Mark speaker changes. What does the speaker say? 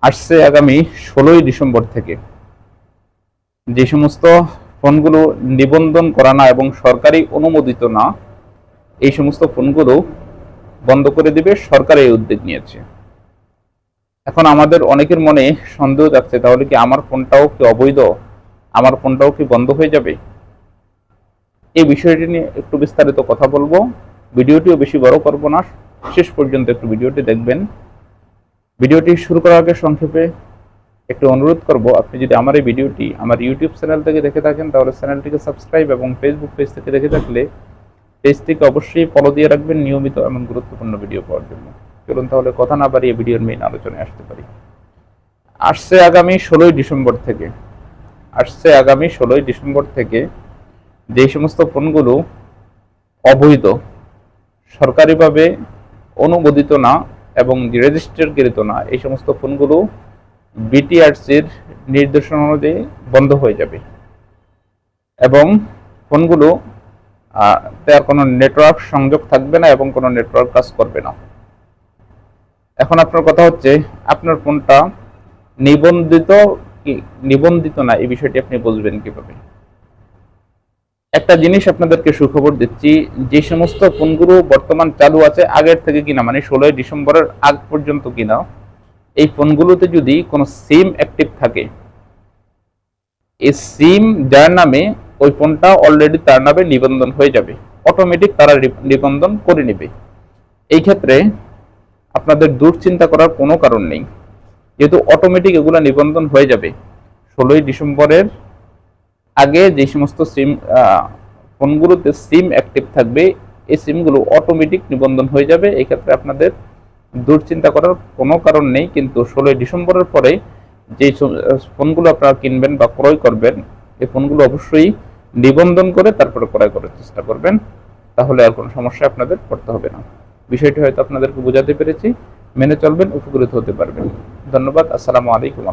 Speaker 1: আসছে আগামী 16ই ডিসেম্বর থেকে যে সমস্ত ফোনগুলো নিবন্ধন করা না এবং সরকারি অনুমোদিত না, এই সমস্ত ফোনগুলো বন্ধ করে দিবে। সরকার এই উদ্যোগ নিয়েছে। এখন আমাদের অনেকের মনে সন্দেহ যাচ্ছে, তাহলে কি আমার ফোনটাও কি অবৈধ, আমার ফোনটাও কি বন্ধ হয়ে যাবে? এই বিষয়টি নিয়ে একটু বিস্তারিত কথা বলবো। ভিডিওটিও বেশি বড় করব না, শেষ পর্যন্ত একটু ভিডিওটি দেখবেন। ভিডিওটি শুরু করার আগে সংক্ষেপে একটু অনুরোধ করব, আপনি যদি আমার এই ভিডিওটি আমার ইউটিউব চ্যানেল থেকে দেখে থাকেন তাহলে চ্যানেলটিকে সাবস্ক্রাইব, এবং ফেসবুক পেজ থেকে দেখে থাকলে পেজটিকে অবশ্যই ফলো দিয়ে রাখবেন নিয়মিত এমন গুরুত্বপূর্ণ ভিডিও পাওয়ার জন্য। চলুন তাহলে কথা না বাড়িয়ে ভিডিওর মেইন আলোচনায় আসতে পারি। আসছে আগামী 16ই ডিসেম্বর থেকে যে সমস্ত ফোনগুলো অবৈধ, সরকারিভাবে অনুমোদিত না এবং রেজিস্টারকৃত না, এই সমস্ত ফোনগুলো বিটিআরসির নির্দেশনা অনুযায়ী বন্ধ হয়ে যাবে এবং ফোনগুলো তার কোনো নেটওয়ার্ক সংযোগ থাকবে না এবং কোনো নেটওয়ার্ক কাজ করবে না। এখন আপনার কথা হচ্ছে, আপনার ফোনটা নিবন্ধিত কি নিবন্ধিত না, এই বিষয়টি আপনি বুঝবেন কিভাবে? একটা জিনিস আপনাদেরকে সুখবর দিচ্ছি, যে সমস্ত ফোনগুলো বর্তমান চালু আছে আগের থেকে কিনা, মানে 16ই ডিসেম্বরের আগ পর্যন্ত কিনা, এই ফোনগুলোতে যদি কোনো সিম অ্যাক্টিভ থাকে, এই সিম যার নামে, ওই ফোনটা অলরেডি তার নামে নিবন্ধন হয়ে যাবে, অটোমেটিক তারা নিবন্ধন করে নেবে। এই ক্ষেত্রে আপনাদের দুশ্চিন্তা করার কোনো কারণ নেই, যেহেতু অটোমেটিক এগুলো নিবন্ধন হয়ে যাবে। 16ই ডিসেম্বরের আগে যে সমস্ত সিম ফোনগুলোতে সিম অ্যাক্টিভ থাকবে, এই সিমগুলো অটোমেটিক নিবন্ধন হয়ে যাবে। এই ক্ষেত্রে আপনাদের দুশ্চিন্তা করার কোনো কারণ নেই। কিন্তু 16ই ডিসেম্বরের পরে যে ফোনগুলো আপনারা কিনবেন বা ক্রয় করবেন, এই ফোনগুলো অবশ্যই নিবন্ধন করে তারপরে ক্রয় করার চেষ্টা করবেন, তাহলে আর কোনো সমস্যা আপনাদের পড়তে হবে না। বিষয়টি হয়তো আপনাদেরকে বোঝাতে পেরেছি, মেনে চলবেন, উপকৃত হতে পারবেন। ধন্যবাদ। আসসালামু আলাইকুম।